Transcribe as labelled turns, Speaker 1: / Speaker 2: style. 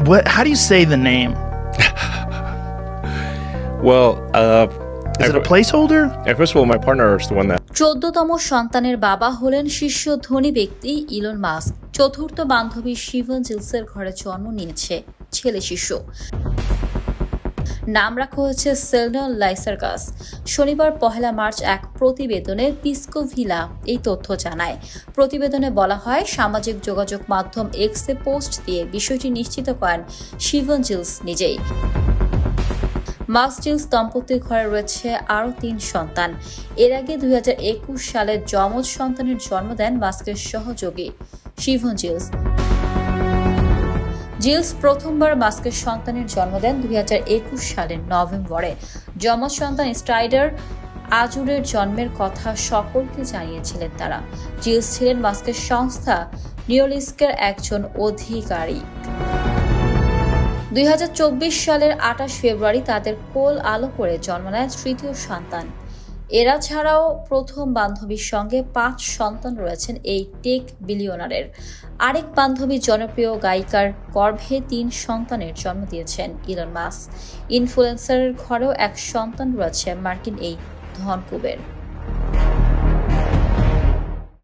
Speaker 1: What? How do you say the name?
Speaker 2: Well,
Speaker 1: is it a placeholder?
Speaker 2: First of all, my partner is the one that
Speaker 3: 14তম সন্তানের বাবা হলেন শীর্ষ ধনী ব্যক্তি Elon Musk. চতুর্থ বান্ধবী শিভন জিলসের ঘরে জন্ম নিয়েছে ছেলে শিশু। নাম রাখা হয়েছে সেলডন লাইসার্গাস। শনিবার 1 মার্চ এক প্রতিবেদনে পিসকোভিলা এই তথ্য জানায়। প্রতিবেদনে বলা হয়, সামাজিক যোগাযোগ মাধ্যম এক্সে পোস্ট দিয়ে বিষয়টি নিশ্চিত করেন শিভন জিলস নিজেই। মাস্ক জিলস দম্পতির ঘরে রয়েছে আরও 3 সন্তান। এর আগে 2021 সালে যমজ সন্তানের জন্ম দেন মাস্কের সহযোগী শিভন জিলস। জিলস প্রথমবার মাস্কের সন্তানের জন্ম দেন 2021 সালের নভেম্বরে। যমজ সন্তান স্ট্রাইডার আজুরের জন্মের কথা সকলকে জানিয়েছিলেন তারা। জিলস ছিলেন মাস্কের সংস্থা নিউরালিঙ্কের একজন আধিকারিক। 2024 সালের 28 ফেব্রুয়ারি তাদের কোল আলো করে জন্ম নেয় তৃতীয় সন্তান। এরা ছাড়াও প্রথম বান্ধবীর সঙ্গে 5 সন্তান রয়েছেন এই টেক বিলিয়নারের। আরেক বান্ধবী জনপ্রিয় গায়িকার গর্ভে 3 সন্তানের জন্ম দিয়েছেন ইলন মাস্ক। ইনফ্লুয়েন্সারের ঘরেও এক সন্তান রয়েছে মার্কিন এই ধনকুবের।